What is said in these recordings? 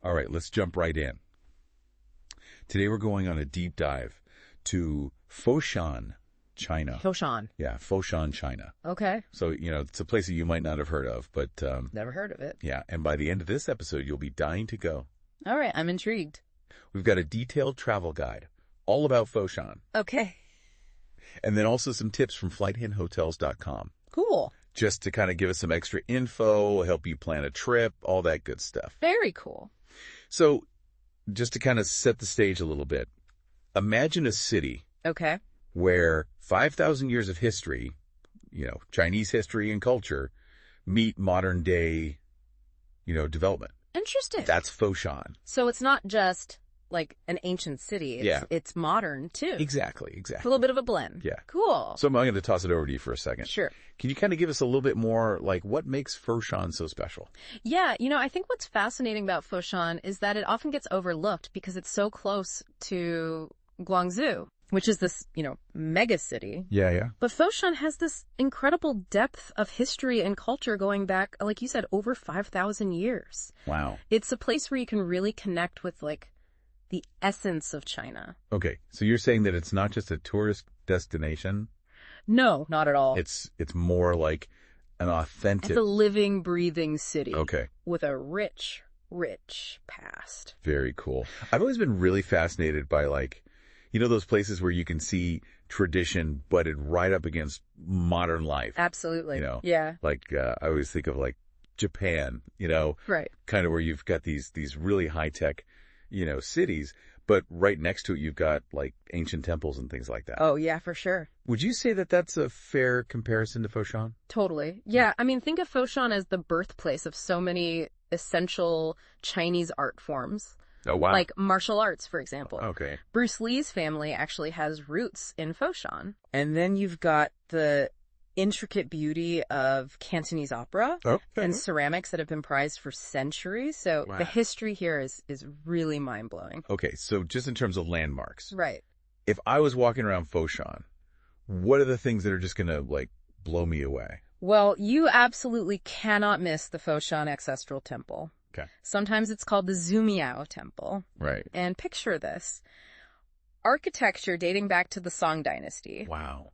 All right, let's jump right in. Today we're going on a deep dive to Foshan, China. Foshan. Yeah, Foshan, China. Okay. So, it's a place that you might not have heard of, but... Never heard of it. Yeah, and by the end of this episode, you'll be dying to go. All right, I'm intrigued. We've got a detailed travel guide all about Foshan. Okay. And then also some tips from FlightNHotels.com. Cool. Just to kind of give us some extra info, help you plan a trip, all that good stuff. Very cool. So, just to kind of set the stage a little bit, imagine a city Okay. where 5,000 years of history, Chinese history and culture, meet modern day, development. Interesting. That's Foshan. So it's not just like an ancient city. It's modern too. Exactly. It's a little bit of a blend. Yeah. Cool. So I'm going to toss it over to you for a second. Sure. Can you kind of give us a little bit more, like, what makes Foshan so special? Yeah, I think what's fascinating about Foshan is that it often gets overlooked because it's so close to Guangzhou, which is this, mega city. Yeah. But Foshan has this incredible depth of history and culture going back, like you said, over 5,000 years. Wow. It's a place where you can really connect with, like, the essence of China. Okay, so you're saying that it's not just a tourist destination? No, not at all. It's more like an authentic... It's a living, breathing city. Okay. With a rich past. Very cool. I've always been really fascinated by, like, those places where you can see tradition butted right up against modern life. Absolutely. Yeah. Like, I always think of, like, Japan, Right. kind of where you've got these really high-tech, cities, but right next to it you've got, like, ancient temples and things like that. Oh, yeah, for sure. Would you say that that's a fair comparison to Foshan? Totally. Yeah, I mean, think of Foshan as the birthplace of so many essential Chinese art forms. Oh, wow. Like martial arts, for example. Okay. Bruce Lee's family actually has roots in Foshan. And then you've got the intricate beauty of Cantonese opera and ceramics that have been prized for centuries. So Wow. The history here is really mind-blowing. Okay, so just in terms of landmarks. Right. If I was walking around Foshan, what are the things that are just going to, like, blow me away? Well, you absolutely cannot miss the Foshan Ancestral Temple. Okay. Sometimes it's called the Xiqiao Temple. Right. And picture this. Architecture dating back to the Song Dynasty. Wow.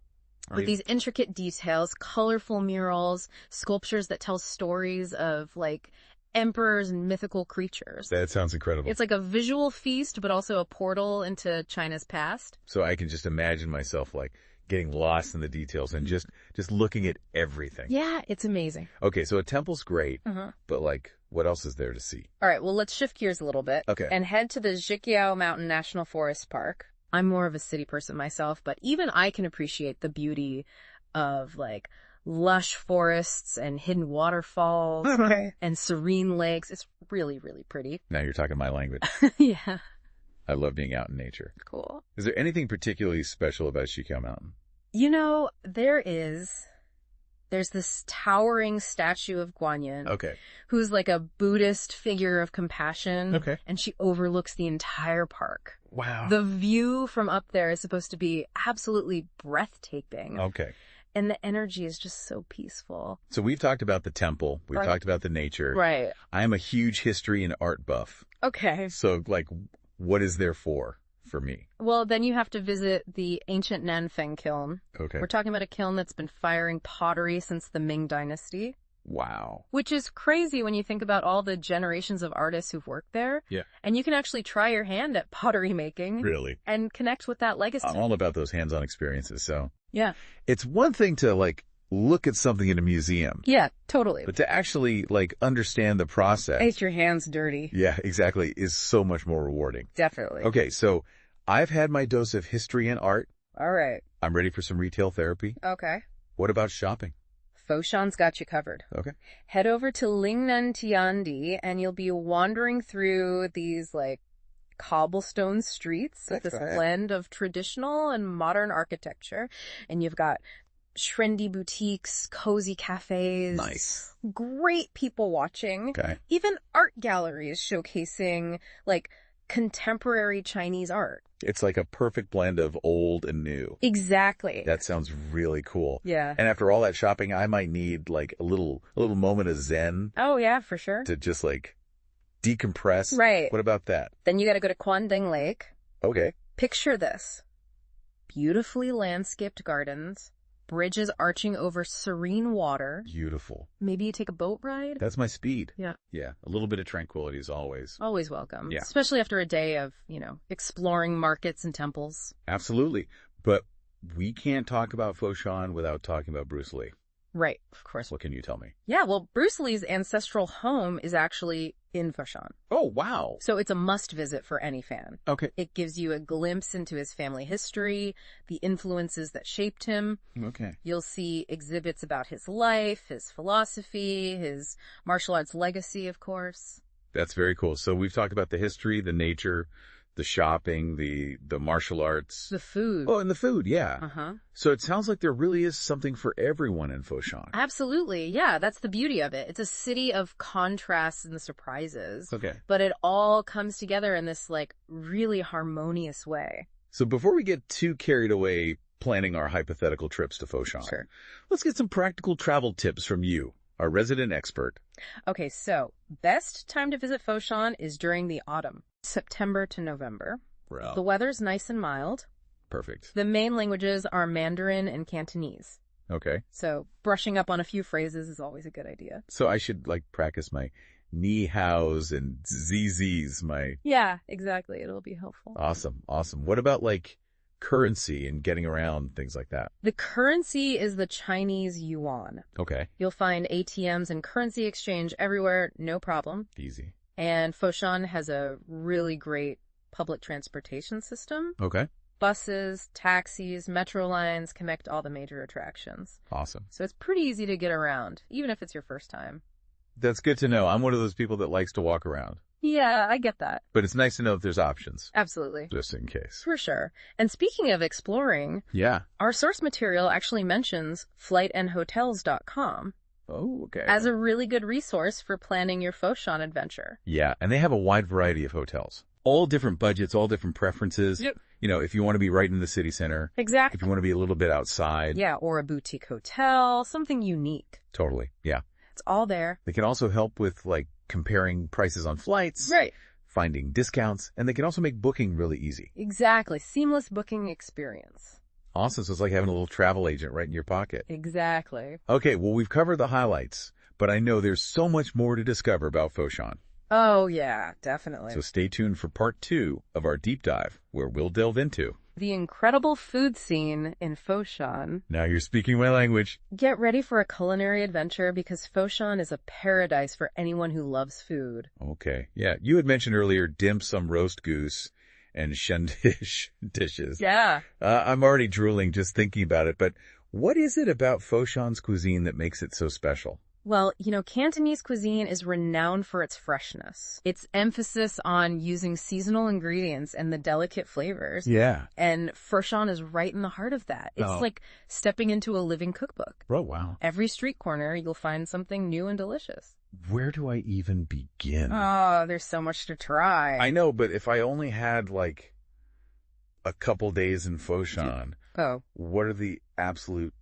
With these intricate details, colorful murals, sculptures that tell stories of, like, emperors and mythical creatures. That sounds incredible. It's like a visual feast, but also a portal into China's past. So I can just imagine myself, like, getting lost in the details and just looking at everything. Yeah, it's amazing. Okay, so a temple's great, but, like, what else is there to see? All right, well, let's shift gears a little bit. Okay. And head to the Xiqiao Mountain National Forest Park. I'm more of a city person myself, but even I can appreciate the beauty of, like, lush forests and hidden waterfalls and serene lakes. It's really, really pretty. Now you're talking my language. Yeah. I love being out in nature. Cool. Is there anything particularly special about Xiqiao Mountain? There's this towering statue of Guanyin. Okay. Who's like a Buddhist figure of compassion. Okay. And she overlooks the entire park. Wow. The view from up there is supposed to be absolutely breathtaking. Okay. And the energy is just so peaceful. So we've talked about the temple. We've talked about the nature. Right. I am a huge history and art buff. Okay. So, like, what is there for me? Well, then you have to visit the ancient Nanfeng Kiln. Okay. We're talking about a kiln that's been firing pottery since the Ming Dynasty. Wow. Which is crazy when you think about all the generations of artists who've worked there. Yeah. And you can actually try your hand at pottery making. Really? And connect with that legacy. I'm all about those hands-on experiences, so. Yeah. It's one thing to, like, look at something in a museum. Yeah, totally. But to actually, like, understand the process. Get your hands dirty. Yeah, exactly. Is so much more rewarding. Definitely. Okay, so I've had my dose of history and art. All right. I'm ready for some retail therapy. Okay. What about shopping? Foshan's got you covered. Okay. Head over to Lingnan Tiandi and you'll be wandering through these, like, cobblestone streets with this blend of traditional and modern architecture. And you've got trendy boutiques, cozy cafes. Nice. Great people watching. Okay. Even art galleries showcasing, like, contemporary Chinese art. It's like a perfect blend of old and new. Exactly. That sounds really cool. Yeah. And after all that shopping, I might need, like, a little moment of zen. Oh, yeah, for sure. To just, like, decompress. Right. What about that? Then you got to go to Qiandeng Lake. Okay. Picture this. Beautifully landscaped gardens, bridges arching over serene water. Beautiful. Maybe you take a boat ride? That's my speed. Yeah. Yeah. A little bit of tranquility is always welcome. Yeah. Especially after a day of, exploring markets and temples. Absolutely. But we can't talk about Foshan without talking about Bruce Lee. Right, of course. What can you tell me? Yeah, well, Bruce Lee's ancestral home is actually in Foshan. Oh, wow. So it's a must visit for any fan. Okay. It gives you a glimpse into his family history, the influences that shaped him. Okay. You'll see exhibits about his life, his philosophy, his martial arts legacy, of course. That's very cool. So we've talked about the history, the nature, the shopping, the martial arts. The food. Oh, and the food, yeah. Uh-huh. So it sounds like there really is something for everyone in Foshan. Absolutely. Yeah, that's the beauty of it. It's a city of contrasts and surprises. Okay. But it all comes together in this, really harmonious way. So before we get too carried away planning our hypothetical trips to Foshan, Sure. let's get some practical travel tips from you, our resident expert. Okay, so best time to visit Foshan is during the autumn, September to November. Well, The weather's nice and mild. perfect. The main languages are Mandarin and Cantonese. Okay. So brushing up on a few phrases is always a good idea. So I should practice my ni haos and zz's, my... Yeah, exactly. It'll be helpful. Awesome. What about currency and getting around, things like that? The currency is the Chinese yuan. Okay. You'll find ATMs and currency exchange everywhere, no problem. Easy. And Foshan has a really great public transportation system. Okay. Buses, taxis, metro lines connect all the major attractions. Awesome. So it's pretty easy to get around, even if it's your first time. That's good to know. I'm one of those people that likes to walk around. Yeah, I get that. But it's nice to know if there's options. Absolutely. Just in case. For sure. And speaking of exploring, Yeah. our source material actually mentions FlightNHotels.com Oh, okay. as a really good resource for planning your Foshan adventure. Yeah, and they have a wide variety of hotels. All different budgets, all different preferences. Yep. If you want to be right in the city center. Exactly. If you want to be a little bit outside. Yeah, or a boutique hotel, something unique. Totally. Yeah. It's all there. They can also help with comparing prices on flights. Right. Finding discounts, and they can also make booking really easy. Exactly. Seamless booking experience. Awesome. So it's like having a little travel agent right in your pocket. Exactly. Okay, well, we've covered the highlights, but I know there's so much more to discover about Foshan. Oh, yeah, definitely. So stay tuned for part 2 of our deep dive, where we'll delve into the incredible food scene in Foshan. Now you're speaking my language. Get ready for a culinary adventure because Foshan is a paradise for anyone who loves food. Okay. Yeah, you had mentioned earlier dim sum roast goose and shendish dishes. Yeah. I'm already drooling just thinking about it, but what is it about Foshan's cuisine that makes it so special? Well, Cantonese cuisine is renowned for its freshness. Its emphasis on using seasonal ingredients and the delicate flavors. Yeah. And Foshan is right in the heart of that. It's like stepping into a living cookbook. Oh, wow. Every street corner, you'll find something new and delicious. Where do I even begin? Oh, there's so much to try. I know, but if I only had a couple days in Foshan, what are the absolute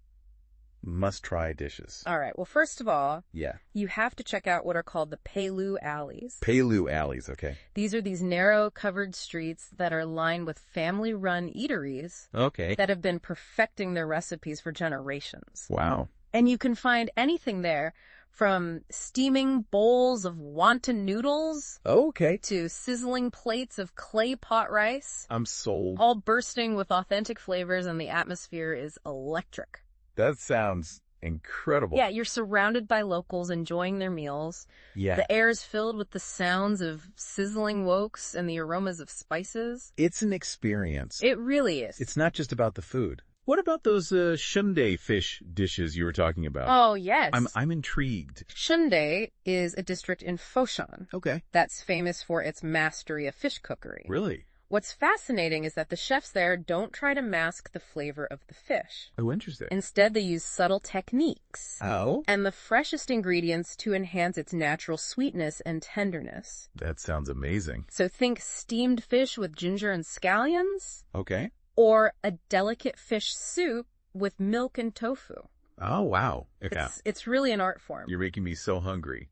must-try dishes? All right. Well, first of all, yeah, you have to check out what are called the Peilu alleys. Peilu alleys, okay. These are these narrow, covered streets that are lined with family-run eateries that have been perfecting their recipes for generations. Wow. And you can find anything there from steaming bowls of wonton noodles to sizzling plates of clay pot rice. I'm sold. All bursting with authentic flavors, and the atmosphere is electric. That sounds incredible. Yeah, you're surrounded by locals enjoying their meals. Yeah. The air is filled with the sounds of sizzling woks and the aromas of spices. It's an experience. It really is. It's not just about the food. What about those Xiqiao fish dishes you were talking about? Oh, yes. I'm intrigued. Qiandeng is a district in Foshan. Okay. That's famous for its mastery of fish cookery. Really? What's fascinating is that the chefs there don't try to mask the flavor of the fish. Oh, interesting. Instead, they use subtle techniques. Oh? And the freshest ingredients to enhance its natural sweetness and tenderness. That sounds amazing. So think steamed fish with ginger and scallions. Okay. Or a delicate fish soup with milk and tofu. Oh, wow. It's really an art form. You're making me so hungry.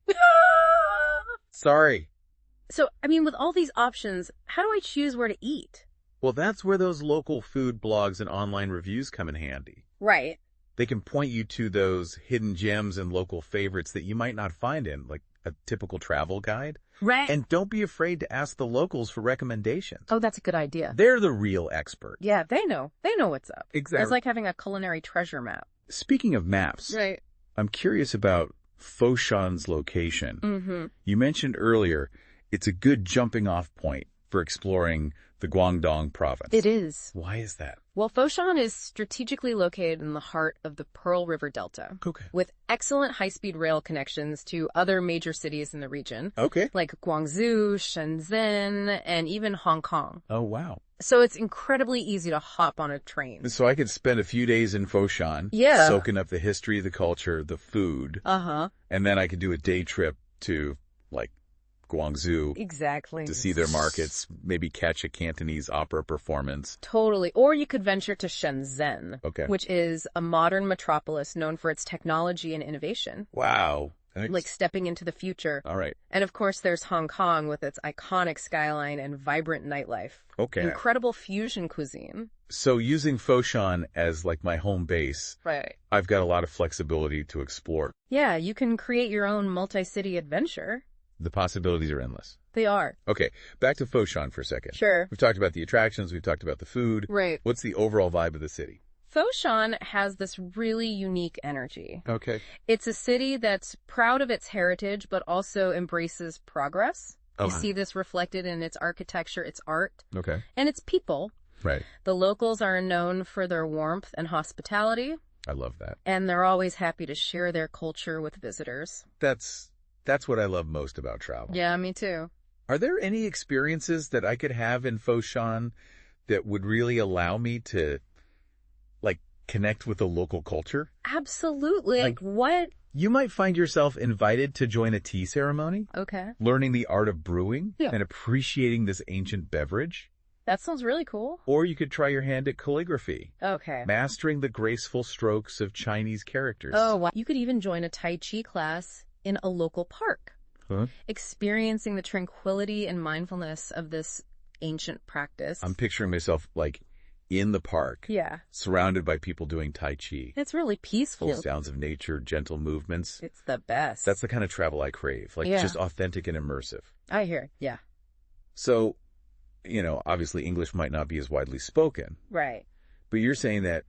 Sorry. So, I mean, with all these options, how do I choose where to eat? Well, that's where those local food blogs and online reviews come in handy. Right. They can point you to those hidden gems and local favorites that you might not find in, like, a typical travel guide. Right. And don't be afraid to ask the locals for recommendations. Oh, that's a good idea. They're the real expert. Yeah, they know. They know what's up. Exactly. It's like having a culinary treasure map. Speaking of maps, Right. I'm curious about Foshan's location. Mm-hmm. You mentioned earlier it's a good jumping off point for exploring the Guangdong Province. It is. Why is that? Well, Foshan is strategically located in the heart of the Pearl River Delta, Okay. with excellent high-speed rail connections to other major cities in the region, Okay. like Guangzhou, Shenzhen, and even Hong Kong. Oh, wow. So it's incredibly easy to hop on a train. So I could spend a few days in Foshan, Yeah. soaking up the history, the culture, the food, Uh-huh. and then I could do a day trip to, like, Guangzhou Exactly. to see their markets, maybe catch a Cantonese opera performance. Totally. Or you could venture to Shenzhen, Okay. which is a modern metropolis known for its technology and innovation, Wow. like stepping into the future. All right. And of course, there's Hong Kong with its iconic skyline and vibrant nightlife. Okay. Incredible fusion cuisine. So using Foshan as like my home base, Right. I've got a lot of flexibility to explore. Yeah, you can create your own multi-city adventure. The possibilities are endless. They are. Okay, back to Foshan for a second. Sure. We've talked about the attractions, we've talked about the food. Right. What's the overall vibe of the city? Foshan has this really unique energy. Okay. It's a city that's proud of its heritage, but also embraces progress. Oh, You see this reflected in its architecture, its art, okay. and its people. Right. The locals are known for their warmth and hospitality, I love that. and they're always happy to share their culture with visitors. That's what I love most about travel. Yeah, me too. Are there any experiences that I could have in Foshan that would really allow me to, like, connect with the local culture? Absolutely. Like what? You might find yourself invited to join a tea ceremony, Okay. learning the art of brewing Yeah. and appreciating this ancient beverage. That sounds really cool. Or you could try your hand at calligraphy, Okay. mastering the graceful strokes of Chinese characters. Oh, wow. You could even join a Tai Chi class in a local park, Huh? experiencing the tranquility and mindfulness of this ancient practice. I'm picturing myself, like, in the park, Yeah. surrounded by people doing Tai Chi. It's really peaceful. Sounds of nature, gentle movements. It's the best. That's the kind of travel I crave, like Yeah. just authentic and immersive. I hear. Yeah. So, obviously English might not be as widely spoken, Right. but you're saying that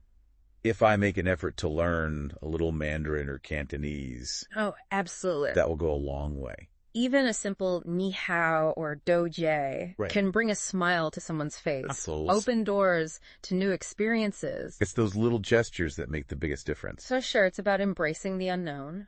if I make an effort to learn a little Mandarin or Cantonese, Oh, absolutely. that will go a long way. Even a simple ni hao or dojie Right. can bring a smile to someone's face. Absolutely. Open doors to new experiences. It's those little gestures that make the biggest difference. So sure, it's about embracing the unknown,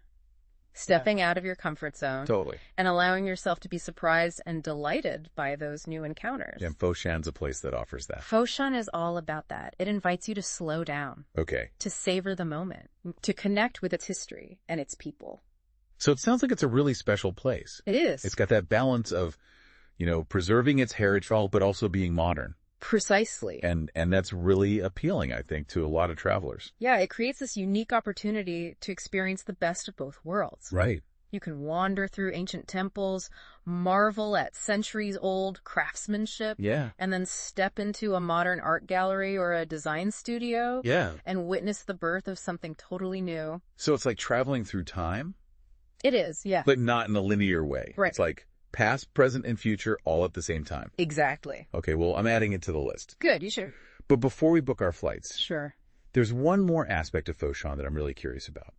stepping out of your comfort zone, Totally. and allowing yourself to be surprised and delighted by those new encounters. And Foshan's a place that offers that. Foshan is all about that. It invites you to slow down, Okay. to savor the moment, to connect with its history and its people. So it sounds like it's a really special place. It is. It's got that balance of, preserving its heritage, but also being modern. Precisely. And that's really appealing, I think, to a lot of travelers. Yeah, it creates this unique opportunity to experience the best of both worlds. Right. You can wander through ancient temples, marvel at centuries-old craftsmanship, Yeah. and then step into a modern art gallery or a design studio Yeah. and witness the birth of something totally new. So it's like traveling through time, It is, yeah. but not in a linear way. Right. It's like past, present, and future all at the same time. Exactly. Okay, well, I'm adding it to the list. Good, you should. But before we book our flights, Sure. there's one more aspect of Foshan that I'm really curious about.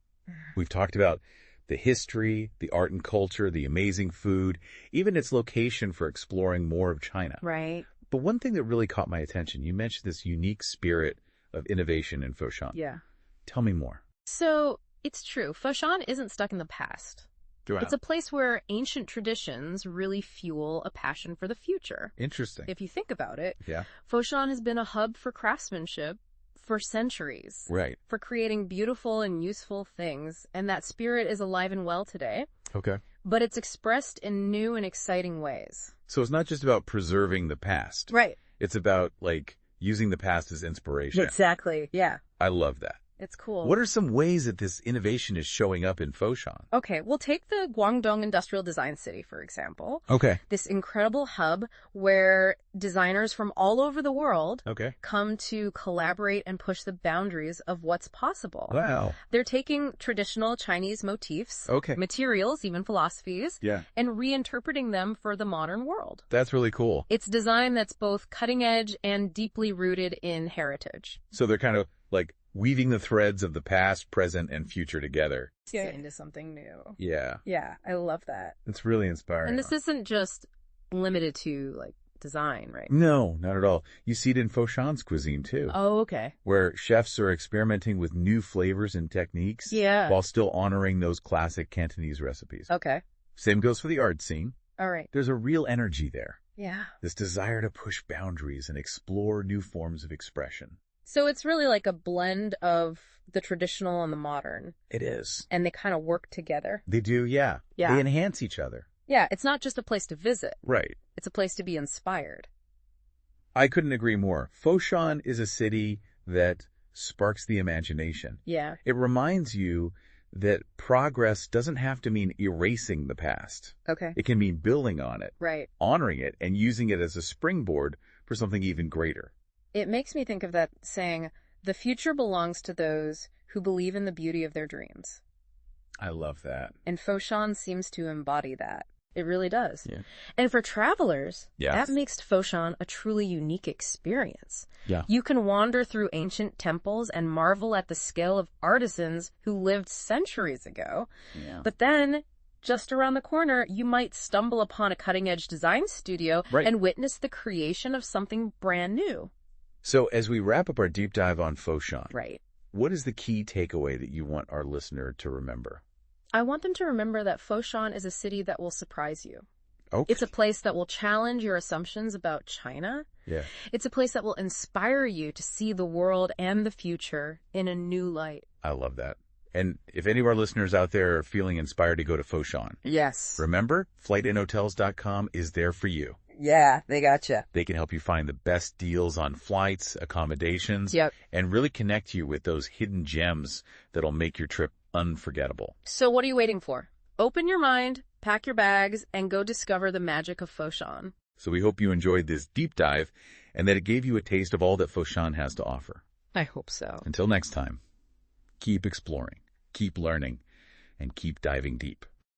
We've talked about the history, the art and culture, the amazing food, even its location for exploring more of China. Right. But one thing that really caught my attention, you mentioned this unique spirit of innovation in Foshan. Yeah. Tell me more. So, it's true. Foshan isn't stuck in the past. Wow. It's a place where ancient traditions really fuel a passion for the future. Interesting. If you think about it, Yeah. Foshan has been a hub for craftsmanship for centuries, Right. for creating beautiful and useful things, and that spirit is alive and well today, Okay. but it's expressed in new and exciting ways. So it's not just about preserving the past. Right. It's about, using the past as inspiration. Exactly. Yeah. I love that. It's cool. What are some ways that this innovation is showing up in Foshan? Okay, we'll take the Guangdong Industrial Design City, for example. Okay. This incredible hub where designers from all over the world come to collaborate and push the boundaries of what's possible. Wow. They're taking traditional Chinese motifs, materials, even philosophies, and reinterpreting them for the modern world. That's really cool. It's design that's both cutting edge and deeply rooted in heritage. So they're kind of like weaving the threads of the past, present, and future together. Into something new. Yeah. Yeah, I love that. It's really inspiring. And this isn't just limited to, like, design, right? No, not at all. You see it in Foshan's cuisine, too. Oh, okay. Where chefs are experimenting with new flavors and techniques while still honoring those classic Cantonese recipes. Okay. Same goes for the art scene. All right. There's a real energy there. Yeah. This desire to push boundaries and explore new forms of expression. So it's really like a blend of the traditional and the modern. It is. And they kind of work together. They do, yeah. They enhance each other. Yeah, it's not just a place to visit. Right. It's a place to be inspired. I couldn't agree more. Foshan is a city that sparks the imagination. Yeah. It reminds you that progress doesn't have to mean erasing the past. Okay. It can mean building on it, honoring it, and using it as a springboard for something even greater. It makes me think of that saying, the future belongs to those who believe in the beauty of their dreams. I love that. And Foshan seems to embody that. It really does. Yeah. And for travelers, that makes Foshan a truly unique experience. Yeah. You can wander through ancient temples and marvel at the skill of artisans who lived centuries ago. Yeah. But then, just around the corner, you might stumble upon a cutting-edge design studio and witness the creation of something brand new. So as we wrap up our deep dive on Foshan, what is the key takeaway that you want our listener to remember? I want them to remember that Foshan is a city that will surprise you. Okay. It's a place that will challenge your assumptions about China. Yeah. It's a place that will inspire you to see the world and the future in a new light. I love that. And if any of our listeners out there are feeling inspired to go to Foshan, remember, FlightNHotels.com is there for you. Yeah, they gotcha. They can help you find the best deals on flights, accommodations, and really connect you with those hidden gems that'll make your trip unforgettable. So what are you waiting for? Open your mind, pack your bags, and go discover the magic of Foshan. So we hope you enjoyed this deep dive and that it gave you a taste of all that Foshan has to offer. I hope so. Until next time, keep exploring, keep learning, and keep diving deep.